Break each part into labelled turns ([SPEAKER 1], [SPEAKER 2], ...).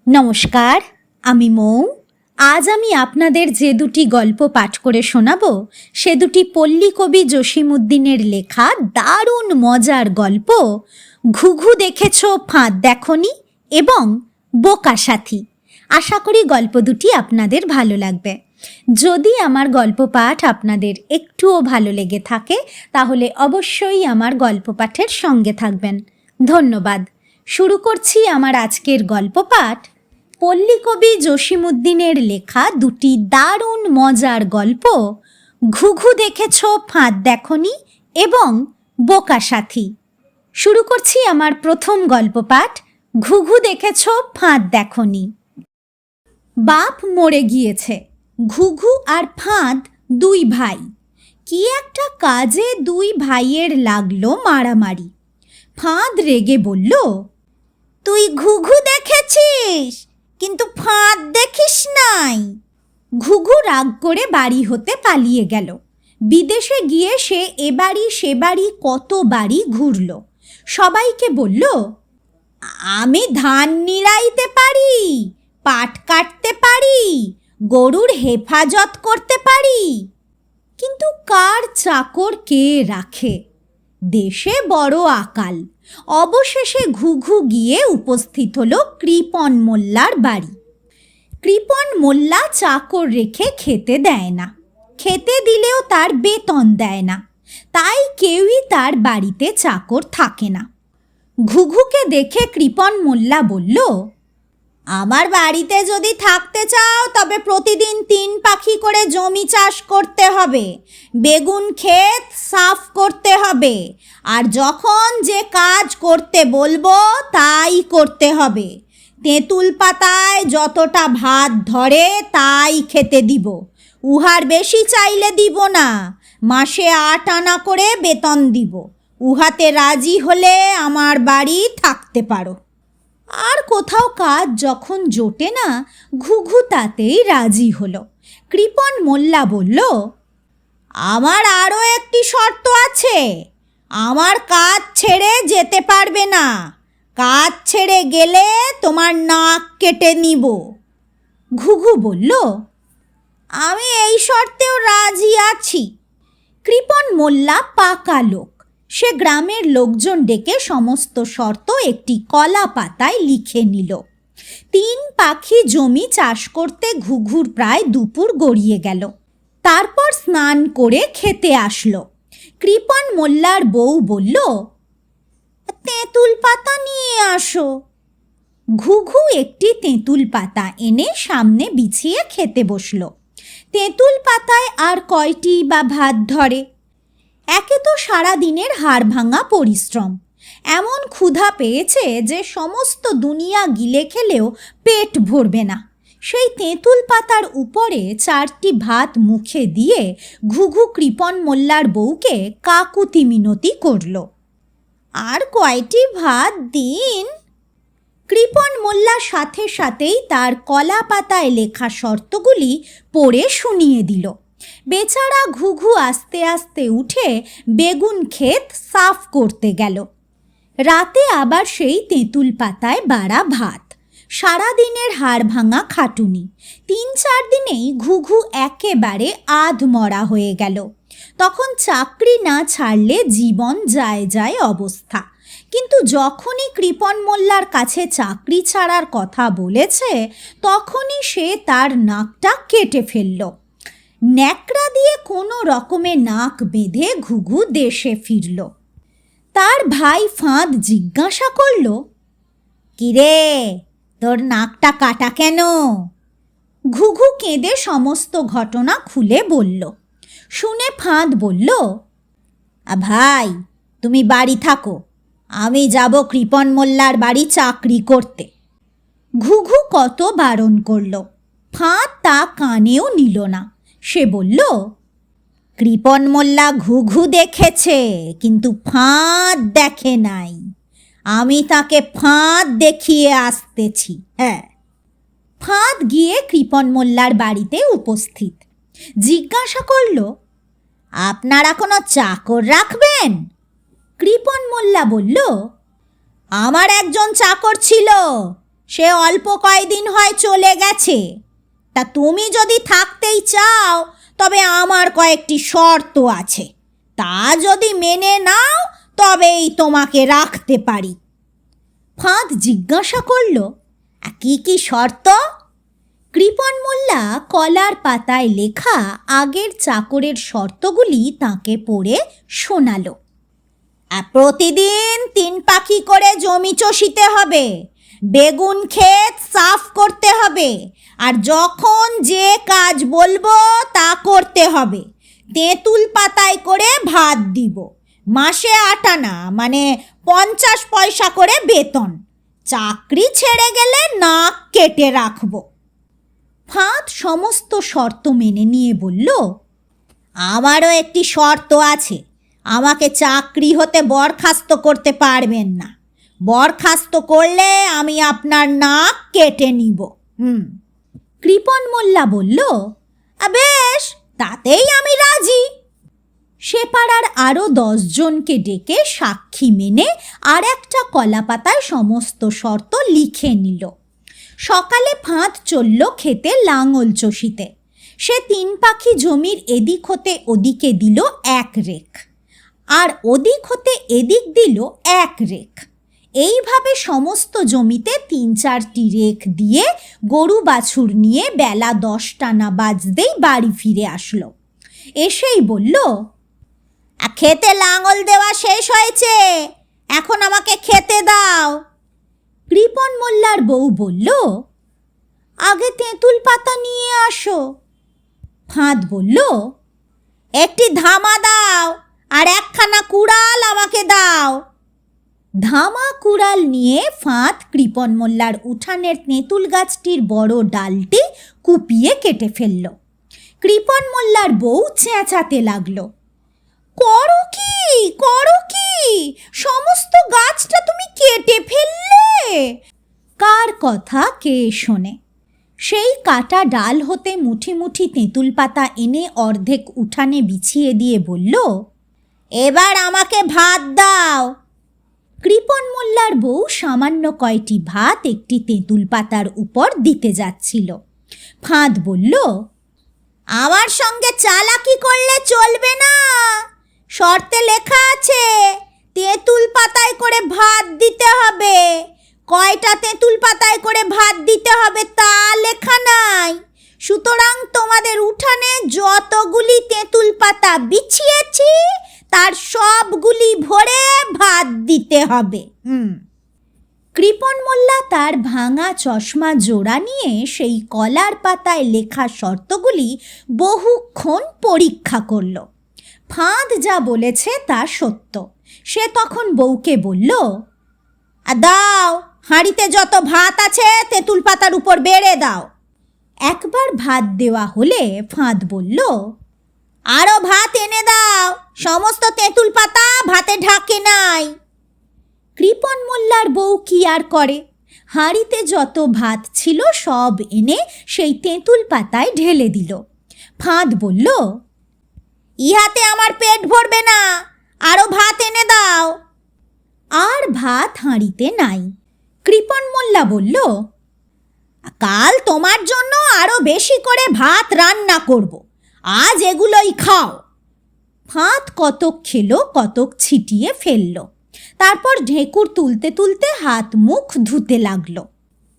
[SPEAKER 1] নমস্কার, আমি মৌ। আজ আমি আপনাদের যে দুটি গল্প পাঠ করে শোনাবো সে দুটি পল্লী কবি জসীমউদ্দিনের লেখা দারুণ মজার গল্প ঘুঘু দেখেছ ফাঁদ দেখনি এবং বোকা সাথী। আশা করি গল্প দুটি আপনাদের ভালো লাগবে। যদি আমার গল্প পাঠ আপনাদের একটুও ভালো লেগে থাকে তাহলে অবশ্যই আমার গল্প পাঠের সঙ্গে থাকবেন। ধন্যবাদ। শুরু করছি আমার আজকের গল্প পাঠ। পল্লী কবি জসীমউদ্দিনের লেখা দুটি দারুণ মজার গল্প ঘুঘু দেখেছ ফাঁদ দেখনি এবং বোকা সাথী। শুরু করছি আমার প্রথম গল্প পাঠ, ঘুঘু দেখেছ ফাঁদ দেখনি। বাপ মরে গিয়েছে। ঘুঘু আর ফাঁদ দুই ভাই। কি একটা কাজে দুই ভাইয়ের লাগলো মারামারি। ফাঁদ রেগে বলল, তুই ঘুঘু দেখেছিস কিন্তু ফাঁদ দেখিস নাই। ঘুঘু রাগ করে বাড়ি হতে পালিয়ে গেল। বিদেশে গিয়ে সে এ বাড়ি সে বাড়ি কত বাড়ি ঘুরল। সবাইকে বলল, আমি ধান নিড়াইতে পারি, পাট কাটতে পারি, গরুর হেফাজত করতে পারি। কিন্তু কার চাকর কে রাখে? দেশে বড় আকাল। অবশেষে ঘুঘু গিয়ে উপস্থিত হলো কৃপণ মোল্লার বাড়ি। কৃপণ মোল্লা চাকর রেখে খেতে দেয় না, খেতে দিলেও তার বেতন দেয় না, তাই কেউই তার বাড়িতে চাকর থাকে না। ঘুঘুকে দেখে কৃপণ মোল্লা বলল, আমার বাড়িতে যদি থাকতে চাও তবে প্রতিদিন 3 পাখি করে জমি চাষ করতে হবে, বেগুন ক্ষেত সাফ করতে হবে, আর যখন যে কাজ করতে বলবো তাই করতে হবে। তেঁতুল পাতায় যতটা ভাত ধরে তাই খেতে দিব, উহার বেশি চাইলে দিব না। মাসে 8 আনা করে বেতন দিব, উহাতে রাজি হলে আমার বাড়ি থাকতে পারো। আর কোথাও কাজ যখন জোটে না, ঘুঘু তাতেই রাজি হলো। কৃপণ মোল্লা বলল, আমার আরও একটি শর্ত আছে। আমার কাজ ছেড়ে যেতে পারবে না, কাজ ছেড়ে গেলে তোমার নাক কেটে নিব। ঘুঘু বলল, আমি এই শর্তেও রাজি আছি। কৃপণ মোল্লা পাকা লোক। সে গ্রামের লোকজন ডেকে সমস্ত শর্ত একটি কলা পাতায় লিখে নিল। 3 পাখি জমি চাষ করতে ঘুঘুর প্রায় দুপুর গড়িয়ে গেল। তারপর স্নান করে খেতে আসলো। কৃপণ মোল্লার বউ বলল, তেঁতুল পাতা নিয়ে আসো। ঘুঘু একটি তেঁতুল পাতা এনে সামনে বিছিয়ে খেতে বসলো। তেঁতুল পাতায় আর কয়টি বা ভাত ধরে? একে তো সারা দিনের হাড় ভাঙা পরিশ্রম, এমন ক্ষুধা পেয়েছে যে সমস্ত দুনিয়া গিলে খেলেও পেট ভরবে না। সেই তেঁতুল পাতার উপরে 4টি ভাত মুখে দিয়ে ঘুঘু কৃপণ মোল্লার বউকে কাকুতি মিনতি করল, আর কয়টি ভাত দিন। কৃপণ মোল্লা সাথে সাথেই তার কলা পাতায় লেখা শর্তগুলি পড়ে শুনিয়ে দিল। বেচারা ঘুঘু আস্তে আস্তে উঠে বেগুন ক্ষেত সাফ করতে গেল। রাতে আবার সেই তেঁতুল পাতায় বাড়া ভাত, সারাদিনের হাড় ভাঙা খাটুনি। 3-4 দিনেই ঘুঘু একেবারে আধমরা হয়ে গেল। তখন চাকরি না ছাড়লে জীবন যায় যায় অবস্থা। কিন্তু যখনই কৃপণ মোল্লার কাছে চাকরি ছাড়ার কথা বলেছে তখনই সে তার নাকটা কেটে ফেলল। ন্যাকড়া দিয়ে কোনো রকমে নাক বেঁধে ঘুঘু দেশে ফিরল। তার ভাই ফাঁদ জিজ্ঞাসা করল, কিরে, তোর নাকটা কাটা কেন? ঘুঘু কেঁদে সমস্ত ঘটনা খুলে বলল। শুনে ফাঁদ বলল, ভাই তুমি বাড়ি থাকো, আমি যাব কৃপণ মোল্লার বাড়ি চাকরি করতে। ঘুঘু কত বারণ করল, ফাঁদ তা কানেও নিল না। সে বলল, কৃপণ মোল্লা ঘুঘু দেখেছে কিন্তু ফাঁদ দেখে নাই, আমি তাকে ফাঁদ দেখিয়ে আসতেছি। হ্যাঁ। ফাঁদ গিয়ে কৃপণ মোল্লার বাড়িতে উপস্থিত। জিজ্ঞাসা করল, আপনারা কোনো চাকর রাখবেন? কৃপণ মোল্লা বলল, আমার একজন চাকর ছিল, সে অল্প কয়দিন হয় চলে গেছে। তা তুমি যদি থাকতেই চাও তবে আমার কয়েকটি শর্ত আছে, তা যদি মেনে নাও তবেই তোমাকে রাখতে পারি। ফাঁদ জিজ্ঞাসা করল, কি কি শর্ত? কৃপণ মোল্লা কলার পাতায় লেখা আগের চাকরের শর্তগুলি তাকে পড়ে শোনালো। প্রতিদিন 3 পাখি করে জমি চষিতে হবে, বেগুন ক্ষেত সাফ করতে হবে, আর যখন যে কাজ বলবো তা করতে হবে। তেঁতুল পাতায় করে ভাত দিব, মাসে 8 আনা মানে 50 পয়সা করে বেতন। চাকরি ছেড়ে গেলে নাক কেটে রাখবো। ফাঁদ সমস্ত শর্ত মেনে নিয়ে বলল, আমারও একটি শর্ত আছে, আমাকে চাকরি হতে বরখাস্ত করতে পারবেন না। বরখাস্ত করলে আমি আপনার নাক কেটে নিব। কৃপণ মোল্লা বলল, বেশ, তাতেই আমি রাজি। সে পাড়ার আরও 10 জনকে ডেকে সাক্ষী মেনে আর একটা কলাপাতায় সমস্ত শর্ত লিখে নিল। সকালে ফাঁদ চলল খেতে লাঙল চষিতে। সে 3 পাখি জমির এদিক হতে ওদিকে দিল 1 রেখ, আর ওদিক হতে এদিক দিল 1 রেখ। এইভাবে সমস্ত জমিতে 3-4টি রেখ দিয়ে গরু বাছুর নিয়ে বেলা 10টা না বাজতেই বাড়ি ফিরে আসলো। এসেই বলল, খেতে লাঙল দেওয়া শেষ হয়েছে, এখন আমাকে খেতে দাও। কৃপণ মোল্লার বউ বলল, আগে তেঁতুল পাতা নিয়ে আসো। ফাঁদ বলল, একটি ধামা দাও আর 1খানা কুড়াল আমাকে দাও। ধামা কুড়াল নিয়ে ফাঁদ কৃপণ মোল্লার উঠানের তেঁতুল গাছটির বড় ডালটি কুপিয়ে কেটে ফেলল। কৃপণ মোল্লার বউ চেঁচাতে লাগলো, করো কি, করো কি, সমস্ত গাছটা তুমি কেটে ফেললে। কার কথা কে শোনে। সেই কাটা ডাল হতে মুঠি মুঠি তেঁতুল পাতা এনে অর্ধেক উঠানে বিছিয়ে দিয়ে বলল, এবার আমাকে ভাত দাও। কৃপণ মোল্লার বউ সামান্য কয়টি ভাত একটি তেঁতুল পাতার উপর দিতে যাচ্ছিল। ফাঁদ বলল, আমার সঙ্গে চালাকি করলে চলবে না। শর্তে লেখা আছে তেঁতুল পাতায় করে ভাত দিতে হবে। কয়টা তেঁতুল পাতায় করে ভাত দিতে হবে তা লেখা নাই। সুতরাং তোমাদের উঠানে যতগুলি তেঁতুল পাতা বিছিয়েছি তার সবগুলি ভরে ভাত দিতে হবে। কৃপণ মোল্লা তার ভাঙা চশমা জোড়া নিয়ে সেই কলার পাতায় লেখা শর্তগুলি বহুক্ষণ পরীক্ষা করল। ফাঁদ যা বলেছে তা সত্য। সে তখন বউকে বলল, দাও, হাঁড়িতে যত ভাত আছে তেঁতুল পাতার উপর বেড়ে দাও। একবার ভাত দেওয়া হলে ফাঁদ বলল, আরও ভাত এনে দাও, সমস্ত তেঁতুল পাতা ভাতে ঢাকে নাই। কৃপণ মোল্লার বউ কি আর করে, হাঁড়িতে যত ভাত ছিল সব এনে সেই তেঁতুল পাতায় ঢেলে দিল। ফাঁদ বলল, ইহাতে আমার পেট ভরবে না, আরও ভাত এনে দাও। আর ভাত হাঁড়িতে নাই। কৃপণ মোল্লা বলল, কাল তোমার জন্য আরও বেশি করে ভাত রান্না করব, আজ এগুলোই খাও। ফাঁদ কতক খেলো, কতক ছিটিয়ে ফেলল। তারপর ঢেকুর তুলতে তুলতে হাত মুখ ধুতে লাগলো।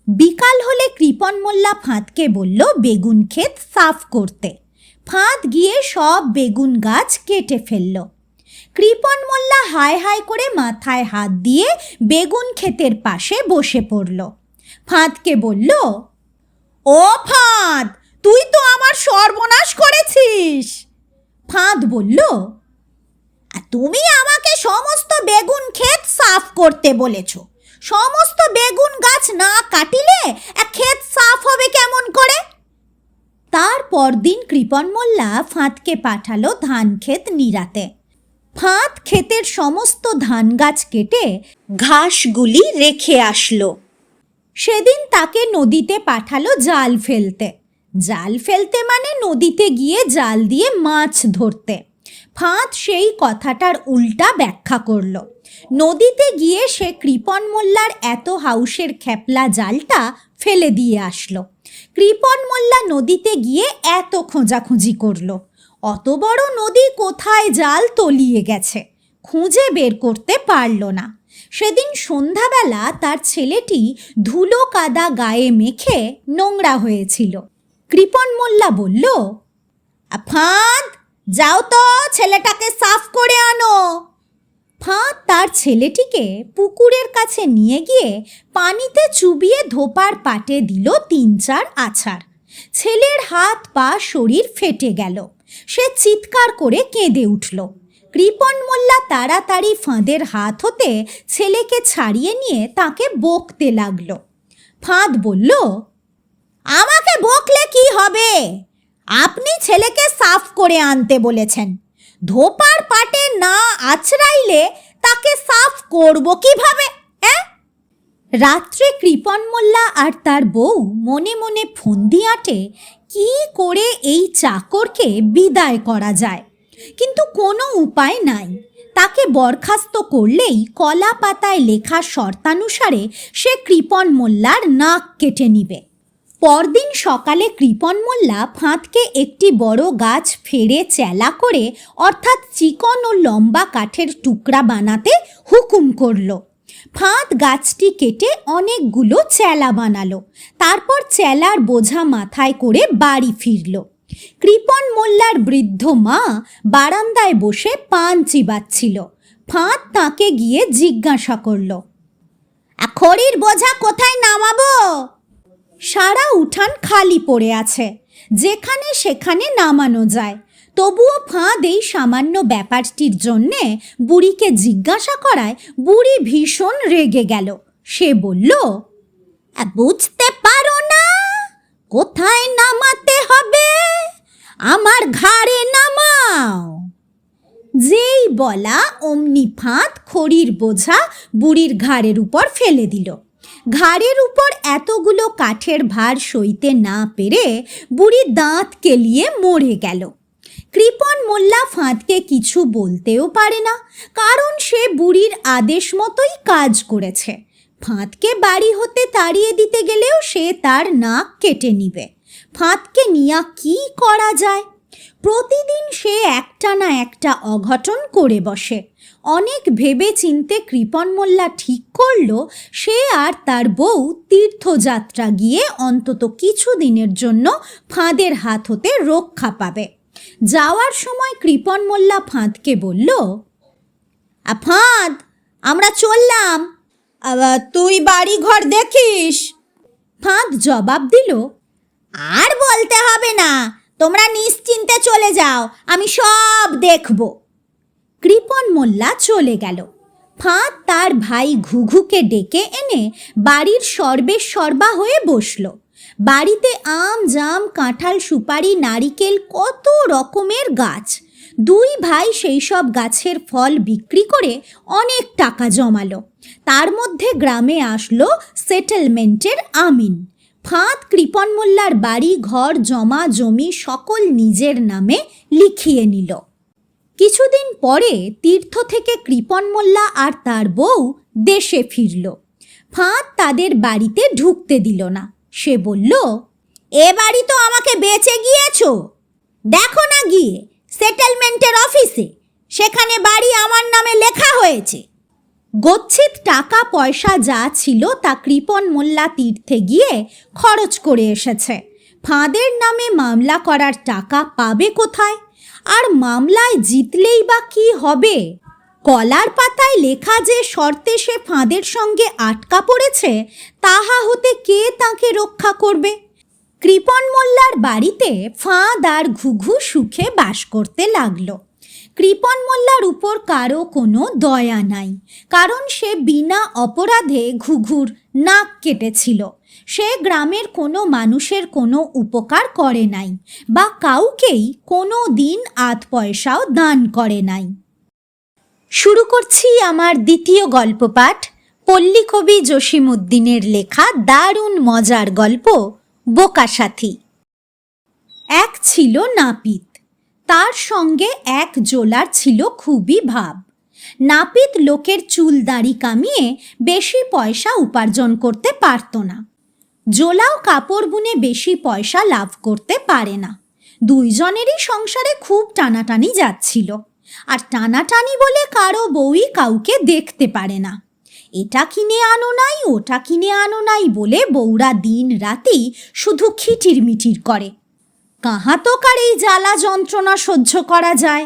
[SPEAKER 1] বিকাল হলে কৃপণ মোল্লা ফাঁদকে বলল বেগুন ক্ষেত সাফ করতে। ফাঁদ গিয়ে সব বেগুন গাছ কেটে ফেলল। কৃপণ মোল্লা হায় হায় করে মাথায় হাত দিয়ে বেগুন ক্ষেতের পাশে বসে পড়ল। ফাঁদকে বলল, ও ফাঁদ, তুই তো আমার সর্বনাশ করেছিস। ফাঁদ বলল, তুমি আমাকে সমস্ত বেগুন ক্ষেত সাফ করতে বলেছ। সমস্ত বেগুন গাছ না কাটিলে ক্ষেত সাফ হবে কেমন করে? তার পরদিন কৃপণ মোল্লা ফাঁদকে পাঠালো ধান ক্ষেত নিরাতে। ফাঁদ ক্ষেতের সমস্ত ধান গাছ কেটে ঘাসগুলি রেখে আসলো। সেদিন তাকে নদীতে পাঠালো জাল ফেলতে। জাল ফেলতে মানে নদীতে গিয়ে জাল দিয়ে মাছ ধরতে। ফাঁদ সেই কথাটার উল্টা ব্যাখ্যা করল। নদীতে গিয়ে সে কৃপণ মোল্লার এত হাউসের খেপলা জালটা ফেলে দিয়ে আসলো। কৃপণ মোল্লা নদীতে গিয়ে এত খোঁজাখুঁজি করলো, অত বড় নদী কোথায় জাল তলিয়ে গেছে, খুঁজে বের করতে পারল না। সেদিন সন্ধ্যাবেলা তার ছেলেটি ধুলো কাদা গায়ে মেখে নোংরা হয়েছিল। কৃপণ মোল্লা বলল, ফাঁদ, যাও তো ছেলেটাকে সাফ করে আনো। ফাঁদ তার ছেলেটিকে পুকুরের কাছে নিয়ে গিয়ে পানিতে চুবিয়ে ধোপার পাটে দিল ৩-৪ আছাড়। ছেলের হাত পা শরীর ফেটে গেল, সে চিৎকার করে কেঁদে উঠল। কৃপণ মোল্লা তাড়াতাড়ি ফাঁদের হাত হতে ছেলেকে ছাড়িয়ে নিয়ে তাকে বকতে লাগল। ফাঁদ বলল, আমাকে বকলে কি হবে, আপনি ছেলেকে সাফ করে আনতে বলেছেন, ধোপার পাটে না আছড়াইলে তাকে সাফ করব কিভাবে? রাত্রে কৃপণ মোল্লা আর তার বউ মনে মনে ফন্দি আঁটে কি করে এই চাকরকে বিদায় করা যায়, কিন্তু কোনো উপায় নাই। তাকে বরখাস্ত করলেই কলা পাতায় লেখা শর্তানুসারে সে কৃপণ মোল্লার নাক কেটে নিবে। পরদিন সকালে কৃপণ মোল্লা ফাঁদকে একটি বড় গাছ ফেড়ে চেলা করে, অর্থাৎ চিকন ও লম্বা কাঠের টুকরা বানাতে হুকুম করল। ফাঁদ গাছটি কেটে অনেকগুলো চেলা বানালো, তারপর চেলার বোঝা মাথায় করে বাড়ি ফিরল। কৃপণ মোল্লার বৃদ্ধ মা বারান্দায় বসে পান চিবাচ্ছিল। ফাঁদ তাকে গিয়ে জিজ্ঞাসা করল, খড়ির বোঝা কোথায় নামাবো? সারা উঠান খালি পড়ে আছে, যেখানে সেখানে নামানো যায়। তবুও ফাঁদ এই সামান্য ব্যাপারটির জন্যে বুড়িকে জিজ্ঞাসা করায় বুড়ি ভীষণ রেগে গেল। সে বলল, বুঝতে পারো না কোথায় নামাতে হবে? আমার ঘাড়ে নামাও। যেই বলা অমনি ফাঁদ খড়ির বোঝা বুড়ির ঘাড়ের উপর ফেলে দিল। ঘাড়ের উপর এতগুলো কাঠের ভার সইতে না পেরে বুড়ি দাঁত কেলিয়ে মরে গেল। কৃপণ মোল্লা ফাঁদকে কিছু বলতেও পারে না, কারণ সে বুড়ির আদেশ মতোই কাজ করেছে। ফাঁদকে বাড়ি হতে তাড়িয়ে দিতে গেলেও সে তার নাক কেটে নিবে। ফাঁদকে নিয়া কি করা যায়? প্রতিদিন সে একটা না একটা অঘটন করে বসে। অনেক ভেবে চিনতে কৃপণ মোল্লা ঠিক করল সে আর তার বউ তীর্থযাত্রা গিয়ে অন্তত কিছু দিনের জন্য ফাঁদের হাত হতে রক্ষা পাবে। যাওয়ার সময় কৃপণ মোল্লা ফাঁদকে বলল, ফাঁদ, আমরা চললাম, তুই বাড়ি ঘর দেখিস। ফাঁদ জবাব দিল, আর বলতে হবে না, তোমরা নিশ্চিন্তে চলে যাও, আমি সব দেখব। কৃপণ মোল্লা চলে গেল। ফাঁদ তার ভাই ঘুঘুকে ডেকে এনে বাড়ির সর্বেসর্বা হয়ে বসল। বাড়িতে আম, জাম, কাঁঠাল, সুপারি, নারিকেল, কত রকমের গাছ। দুই ভাই সেই সব গাছের ফল বিক্রি করে অনেক টাকা জমালো। তার মধ্যে গ্রামে আসলো সেটেলমেন্টের আমিন। ফাঁদ কৃপণ মোল্লার বাড়ি ঘর জমা জমি সকল নিজের নামে লিখিয়ে নিল। কিছুদিন পরে তীর্থ থেকে কৃপণ মোল্লা আর তার বউ দেশে ফিরল। ফাঁদ তাদের বাড়িতে ঢুকতে দিল না। সে বলল, এ বাড়ি তো আমাকে বেচে গিয়েছ, দেখো না গিয়ে সেটেলমেন্টের অফিসে, সেখানে বাড়ি আমার নামে লেখা হয়েছে। গচ্ছিত টাকা পয়সা যা ছিল তা কৃপণ মোল্লা তীর্থে গিয়ে খরচ করে এসেছে। ফাঁদের নামে মামলা করার টাকা পাবে কোথায়? আর মামলায় জিতলেই বা কি হবে? কলার পাতায় লেখা যে শর্তে সে ফাঁদের সঙ্গে আটকা পড়েছে, তাহা হতে কে তাকে রক্ষা করবে? কৃপণ মোল্লার বাড়িতে ফাঁদ আর ঘুঘু সুখে বাস করতে লাগলো। কৃপণ মোল্লার উপর কারো কোনো দয়া নাই, কারণ সে বিনা অপরাধে ঘুঘুর নাক কেটেছিল। সে গ্রামের কোনো মানুষের কোনো উপকার করে নাই বা কাউকেই কোনো দিন আধ পয়সাও দান করে নাই। শুরু করছি আমার দ্বিতীয় গল্প পাঠ, পল্লীকবি জসিমউদ্দিনের লেখা দারুণ মজার গল্প বোকা সাথী। এক ছিল নাপিত, তার সঙ্গে এক জোলার ছিল খুবই ভাব। নাপিত লোকের চুল দাড়ি কামিয়ে বেশি পয়সা উপার্জন করতে পারত না। জোলাও কাপড় বুনে বেশি পয়সা লাভ করতে পারে না। দুইজনেরই সংসারে খুব টানাটানি যাচ্ছিল, আর টানাটানি বলে কারো বউই কাউকে দেখতে পারে না। এটা কিনে আনো নাই, ওটা কিনে আনো নাই বলে বউরা দিন রাতি শুধু খিটির মিটির করে। কাহা তো কার এই জ্বালা যন্ত্রণা সহ্য করা যায়।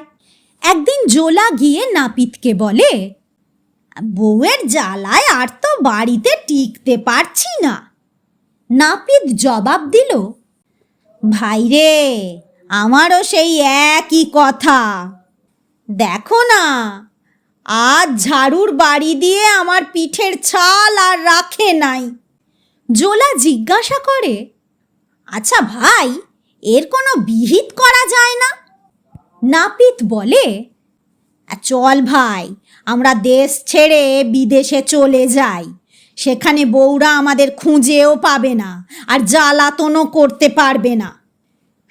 [SPEAKER 1] একদিন জোলা গিয়ে নাপিতকে বলে, বউয়ের জ্বালায় আর তো বাড়িতে টিকতে পারছি না। নাপিত জবাব দিল, ভাই রে, আমারও সেই একই কথা। দেখো না, আজ ঝাড়ুর বাড়ি দিয়ে আমার পিঠের ছাল আর রাখে নাই। জোলা জিজ্ঞাসা করে, আচ্ছা ভাই, এর কোনো বিহিত করা যায় না? নাপিত বলে, চল ভাই, আমরা দেশ ছেড়ে বিদেশে চলে যাই। সেখানে বউরা আমাদের খুঁজেও পাবে না, আর জ্বালাতনও করতে পারবে না।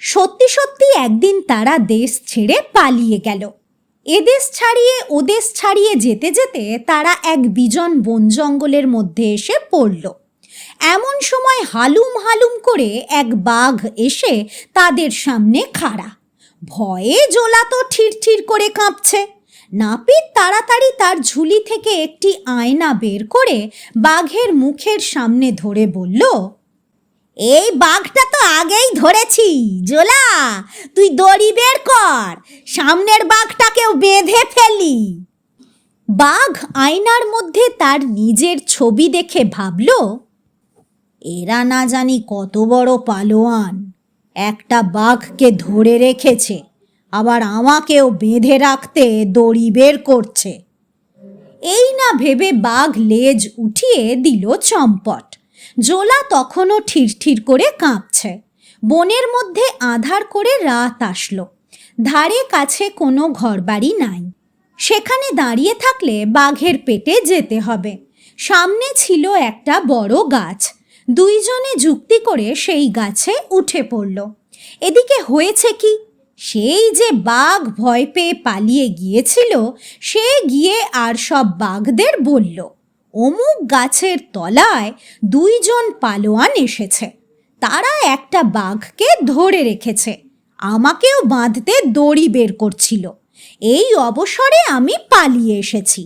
[SPEAKER 1] সত্যি সত্যি একদিন তারা দেশ ছেড়ে পালিয়ে গেল। এদেশ ছাড়িয়ে ওদেশ ছাড়িয়ে যেতে যেতে তারা এক বিজন বন জঙ্গলের মধ্যে এসে পড়ল। এমন সময় হালুম হালুম করে এক বাঘ এসে তাদের সামনে খাড়া। ভয়ে জোলা তো ঠিরঠির করে কাঁপছে। নাপিত তাড়াতাড়ি তার ঝুলি থেকে একটি আয়না বের করে বাঘের মুখের সামনে ধরে বলল, এই বাঘটা তো আগেই ধরেছি, জোলা তুই দড়ি বের কর, সামনের বাঘটাকেও বেঁধে ফেলি। বাঘ আয়নার মধ্যে তার নিজের ছবি দেখে ভাবল, এরা না জানি কত বড় পালোয়ান, একটা বাঘকে ধরে রেখেছে, আবার আমাকেও বেঁধে রাখতে দড়ি বের করছে। এই না ভেবে বাঘ লেজ উঠিয়ে দিল চম্পট। জোলা তখনও ঠিরঠির করে কাঁপছে। বনের মধ্যে আঁধার করে রাত আসলো। ধারে কাছে কোনো ঘরবাড়ি নাই। সেখানে দাঁড়িয়ে থাকলে বাঘের পেটে যেতে হবে। সামনে ছিল একটা বড় গাছ। দুইজনে যুক্তি করে সেই গাছে উঠে পড়ল। এদিকে হয়েছে কি, সেই যে বাঘ ভয় পেয়ে পালিয়ে গিয়েছিল, সে গিয়ে আর সব বাঘদের বলল, অমুক গাছের তলায় দুইজন পালোয়ান এসেছে, তারা একটা বাঘকে ধরে রেখেছে, আমাকেও বাঁধতে দড়ি বের করছিল। এই অবসরে আমি পালিয়ে এসেছি,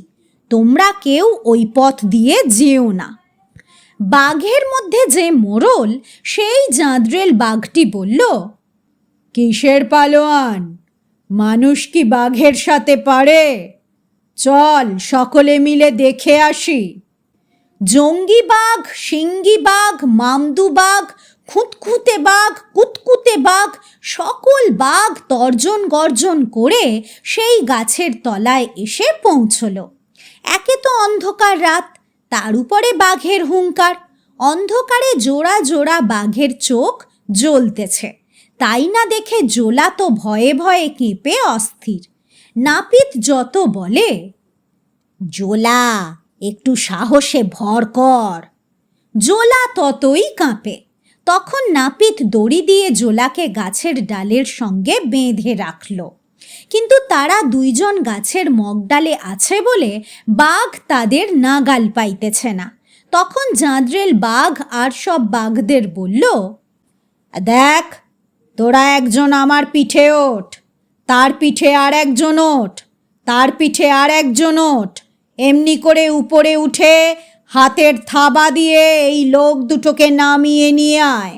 [SPEAKER 1] তোমরা কেউ ওই পথ দিয়ে যেও না। বাঘের মধ্যে যে মোড়ল, সেই জাঁদরেল বাঘটি বলল, কিসের পালোয়ান? মানুষ কি বাঘের সাথে পারে? চল সকলে মিলে দেখে আসি। জঙ্গি বাঘ, সিঙ্গি বাঘ, মামদু বাঘ, খুঁতখুঁতে বাঘ, কুতকুতে বাঘ, সকল বাঘ তর্জন গর্জন করে সেই গাছের তলায় এসে পৌঁছল। একে তো অন্ধকার রাত, তার উপরে বাঘের হুঙ্কার। অন্ধকারে জোড়া জোড়া বাঘের চোখ জ্বলতেছে। তাই না দেখে জোলা তো ভয়ে ভয়ে কেঁপে অস্থির। নাপিত যত বলে, জোলা একটু সাহসে ভর কর, জোলা ততই কাঁপে। তখন নাপিত দড়ি দিয়ে জোলাকে গাছের ডালের সঙ্গে বেঁধে রাখল। কিন্তু তারা দুইজন গাছের মগডালে আছে বলে বাঘ তাদের নাগাল পাইতেছে না। তখন জাঁদরেল বাঘ আর সব বাঘদের বলল, দেখ, তোরা একজন আমার পিঠে ওঠ, তার পিঠে আর একজন ওঠ, তার পিঠে আর একজন ওঠ, এমনি করে উপরে উঠে হাতের থাবা দিয়ে এই লোক দুটোকে নামিয়ে নিয়ে আয়।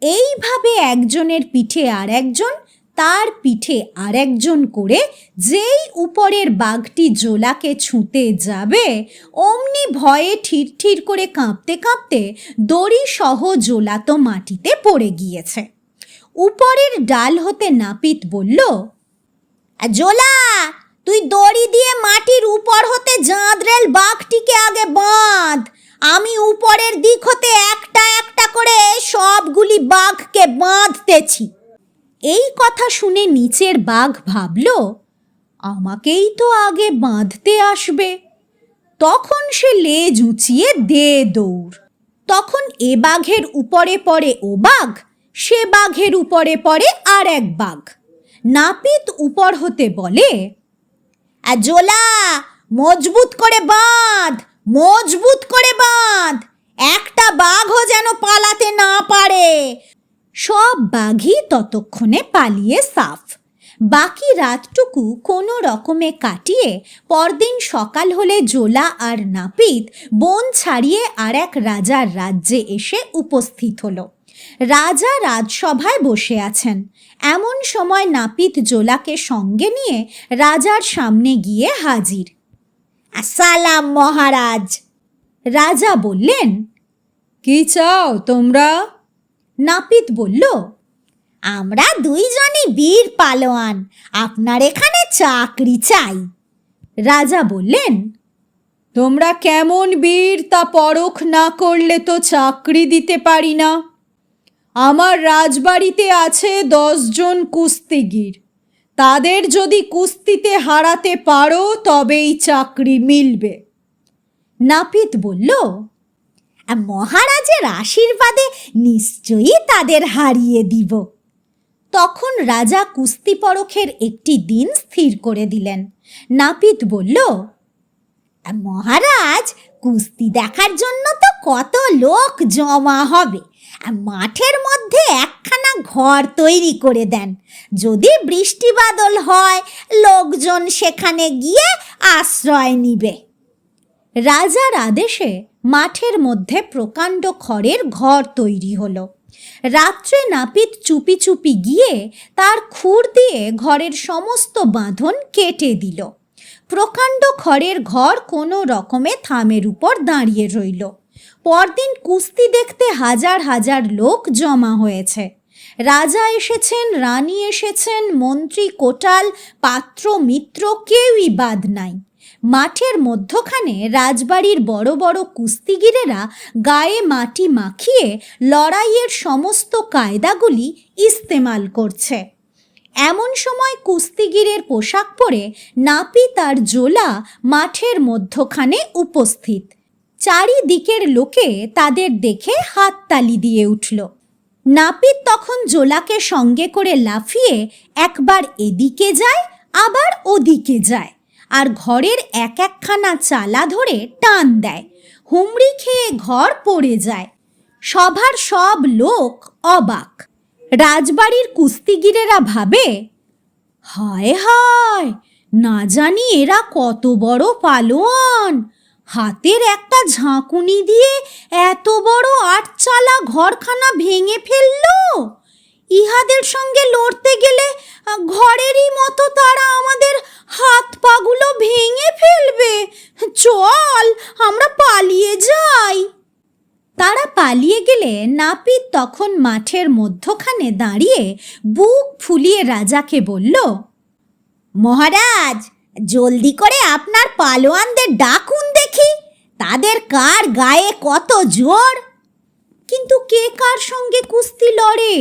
[SPEAKER 1] এইভাবে একজনের পিঠে আর একজন, তার পিঠে আর একজন করে যেই উপরের বাঘটি জোলাকে ছুঁতে যাবে, অমনি ভয়ে ঠিরঠির করে কাঁপতে কাঁপতে দড়ি সহ জোলা তো মাটিতে পড়ে গিয়েছে। উপরের ডাল হতে নাপিত বলল, জোলা তুই দড়ি দিয়ে মাটির উপর হতে জাঁদরেল বাঘটিকে আগে বাঁধ, আমি উপরের দিক হতে একটা একটা করে সবগুলি বাঘকে বাঁধতেছি। এই কথা শুনে নিচের বাঘ ভাবল, আমাকেই তো আগে বাঁধতে আসবে। তখন সে লেজ উঁচিয়ে দে দৌড়। তখন এ বাঘের উপরে পড়ে ও বাঘ, সে বাঘের উপরে পড়ে আর এক বাঘ। নাপিত উপর হতে বলে, জোলা, মজবুত করে বাঁধ, মজবুত করে বাঁধ, একটা বাঘও যেন পালাতে না পারে। সব বাঘই ততক্ষণে পালিয়ে সাফ। বাকি রাতটুকু কোনো রকমে কাটিয়ে পরদিন সকাল হলে জোলা আর নাপিত বন ছাড়িয়ে আর এক রাজার রাজ্যে এসে উপস্থিত হলো। রাজা রাজসভায় বসে আছেন। এমন সময় নাপিত জোলাকে সঙ্গে নিয়ে রাজার সামনে গিয়ে হাজির। সালাম মহারাজ। রাজা বললেন, কি চাও তোমরা? নাপিত বলল, আমরা দুইজনই বীর পালোয়ান, আপনার এখানে চাকরি চাই। রাজা বললেন, তোমরা কেমন বীর তা পরখ না করলে তো চাকরি দিতে পারি না। আমার রাজবাড়িতে আছে 10 জন কুস্তিগীর, তাদের যদি কুস্তিতে হারাতে পারো তবেই চাকরি মিলবে। নাপিত বলল, মহারাজের আশীর্বাদে নিশ্চয়ই তাদের হারিয়ে দিব। তখন রাজা কুস্তি পরখের একটি দিন স্থির করে দিলেন। নাপিত বলল, মহারাজ, কুস্তি দেখার জন্য তো কত লোক জমা হবে, মাঠের মধ্যে একখানা ঘর তৈরি করে দেন। যদি বৃষ্টি বাদল হয়, লোকজন সেখানে গিয়ে আশ্রয় নিবে। রাজার আদেশে মাঠের মধ্যে প্রকাণ্ড খড়ের ঘর তৈরি হলো। রাত্রে নাপিত চুপি চুপি গিয়ে তার খুর দিয়ে ঘরের সমস্ত বাঁধন কেটে দিল। প্রকাণ্ড খড়ের ঘর কোনো রকমে থামের উপর দাঁড়িয়ে রইল। পরদিন কুস্তি দেখতে হাজার হাজার লোক জমা হয়েছে। রাজা এসেছেন, রানী এসেছেন, মন্ত্রী কোটাল পাত্র মিত্র কেউই বাদ নাই। মাঠের মধ্যখানে রাজবাড়ির বড় বড় কুস্তিগিরেরা গায়ে মাটি মাখিয়ে লড়াইয়ের সমস্ত কায়দাগুলি ইস্তেমাল করছে। এমন সময় কুস্তিগিরের পোশাক পরে নাপিত আর জোলা মাঠের মধ্যখানে উপস্থিত। চারিদিকের লোকে তাদের দেখে হাততালি দিয়ে উঠল। নাপিত তখন জোলাকে সঙ্গে করে লাফিয়ে একবার এদিকে যায়, আবার ওদিকে যায়, আর ঘরের এক একখানা চালা ধরে টান দেয়। হুমড়ি খেয়ে ঘর পড়ে যায়। সভার সব লোক অবাক। রাজবাড়ির কুস্তিগিরেরা ভাবে, হায় হায়, না জানি এরা কত বড় পালোয়ান, হাতের একটা ঝাঁকুনি দিয়ে এত বড় 8 চালা ঘরখানা ভেঙে ফেললো। ইহাদের সঙ্গে লড়তে গেলে ঘরেরই মতো তারা আমাদের হাত পাগুলো ভেঙে ফেলবে। চল, আমরা পালিয়ে যাই। তারা পালিয়ে গেলে নাপিত তখন মাঠের মধ্যখানে দাঁড়িয়ে বুক ফুলিয়ে রাজাকে বলল, মহারাজ, জলদি করে আপনার পালোয়ানদের ডাকুন দেখি, তাদের কার গায়ে কত জোর। কিন্তু কে কার সঙ্গে কুস্তি লড়ে?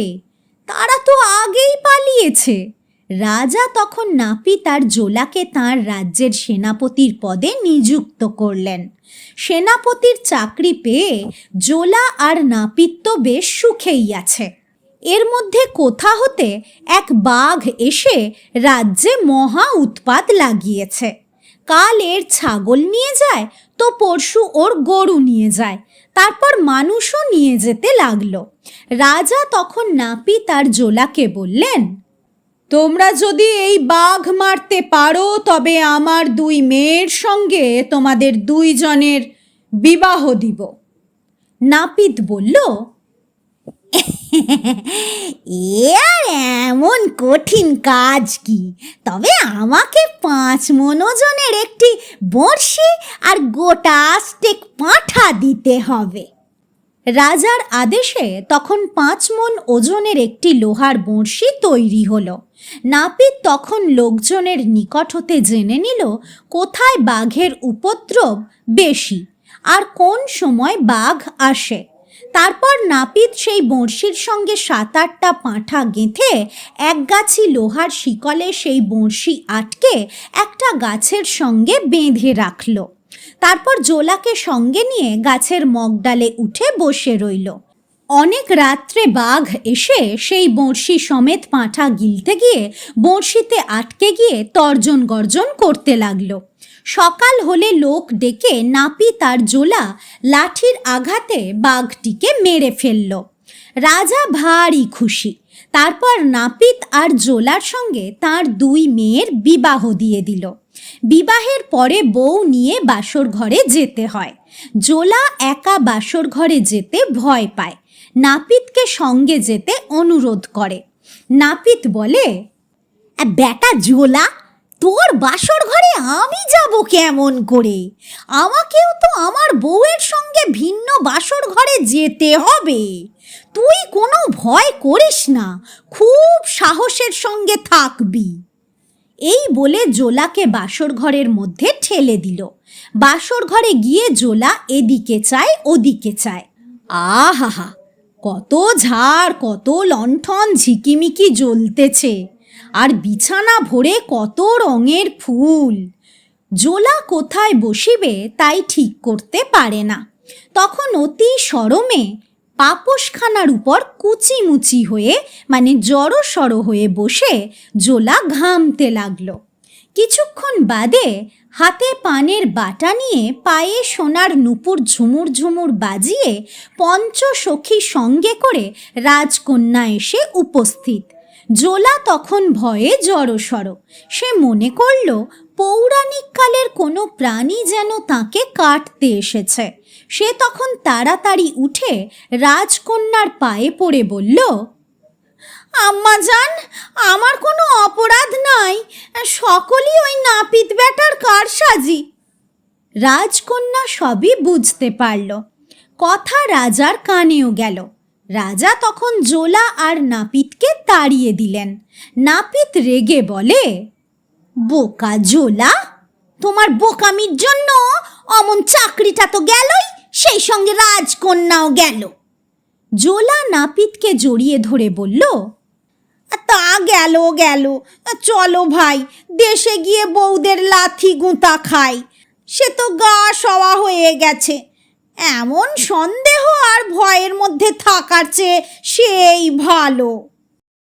[SPEAKER 1] তারা তো আগেই পালিয়েছে। রাজা তখন নাপিত আর জোলাকে তাঁর রাজ্যের সেনাপতির পদে নিযুক্ত করলেন। সেনাপতির চাকরি পেয়ে জোলা আর নাপিত তো বেশ সুখেই আছে। এর মধ্যে কোথা হতে এক বাঘ এসে রাজ্যে মহা উৎপাত লাগিয়েছে। কাল এর ছাগল নিয়ে যায়, তো পরশু ওর গরু নিয়ে যায়, তারপর মানুষও নিয়ে যেতে লাগলো। রাজা তখন নাপিত আর জোলাকে বললেন, তোমরা যদি এই বাঘ মারতে পারো তবে আমার 2 মেয়ের সঙ্গে তোমাদের 2 জনের বিবাহ দিব। নাপিত বলল, এ আর এমন কঠিন কাজ কি? তবে আমাকে 5 মণ ওজনের একটি বড়শি আর গোটা আস্টেক পাঁঠা দিতে হবে। রাজার আদেশে তখন 5 মণ ওজনের একটি লোহার বড়শি তৈরি হলো। নাপিত তখন লোকজনের নিকট হতে জেনে নিল কোথায় বাঘের উপদ্রব বেশি আর কোন সময় বাঘ আসে। তারপর নাপিত সেই বড়শির সঙ্গে 7-8টা পাঁঠা গেঁথে এক গাছি লোহার শিকলে সেই বড়শি আটকে একটা গাছের সঙ্গে বেঁধে রাখল। তারপর জোলাকে সঙ্গে নিয়ে গাছের মগডালে উঠে বসে রইল। অনেক রাত্রে বাঘ এসে সেই বঁড়শি সমেত পাঁঠা গিলতে গিয়ে বঁড়শিতে আটকে গিয়ে তর্জন গর্জন করতে লাগলো। সকাল হলে লোক ডেকে নাপিত আর জোলা লাঠির আঘাতে বাঘটিকে মেরে ফেলল। রাজা ভারী খুশি। তারপর নাপিত আর জোলার সঙ্গে তার 2 মেয়ের বিবাহ দিয়ে দিল। বিবাহের পরে বউ নিয়ে বাসর ঘরে যেতে হয়। জোলা একা বাসর ঘরে যেতে ভয় পায়। নাপিতকে সঙ্গে যেতে অনুরোধ করে। নাপিত বলে, বেটা জোলা, তোর বাসর ঘরে আমি যাব কেমন করে? আমাকেও তো আমার বউয়ের সঙ্গে ভিন্ন বাসর ঘরে যেতে হবে। তুই কোনো ভয় করিস না, খুব সাহসের সঙ্গে থাকবি। এই বলে জোলাকে বাসর ঘরের মধ্যে ঠেলে দিল। বাসর ঘরে গিয়ে জোলা এদিকে চায় ওদিকে চায়। আহা, কত ঝাড়, কত লণ্ঠন ঝিকিমিকি জ্বলতেছে, আর বিছানা ভরে কত রঙের ফুল। জোলা কোথায় বসিবে তাই ঠিক করতে পারে না। তখন অতি শরমে পাপোশখানার উপর কুচিমুচি হয়ে মানে জড়সড় হয়ে বসে জোলা ঘামতে লাগলো। কিছুক্ষণ বাদে হাতে পানের বাটা নিয়ে পায়ে সোনার নুপুর ঝুমুর ঝুমুর বাজিয়ে পঞ্চসখী সঙ্গে করে রাজকন্যা এসে উপস্থিত। জোলা তখন ভয়ে জড়সড়। সে মনে করল পৌরাণিক কালের কোনো প্রাণী যেন তাকে কাটতে এসেছে। সে তখন তাড়াতাড়ি উঠে রাজকন্যার পায়ে পড়ে বলল, আম্মা জান, আমার কোনো অপরাধ নাই, সকলই ওই নাপিত বেটার কারসাজি। রাজকন্যা সবই বুঝতে পারল। কথা রাজার কানেও গেল। রাজা তখন জোলা আর নাপিতকে তাড়িয়ে দিলেন। নাপিত রেগে বলে, বোকা জোলা, তোমার বোকামির জন্য অমন চাকরিটা তো গেলই, সেই সঙ্গে রাজকন্যাও গেল। জোলা নাপিতকে জড়িয়ে ধরে বলল, তা গেল গেল, চলো ভাই, দেশে গিয়ে বউদের লাথি গুঁতা খাই। সে তো গা সওয়া হয়ে গেছে। এমন সন্দেহ আর ভয়ের মধ্যে থাকার চেয়ে সেই ভালো।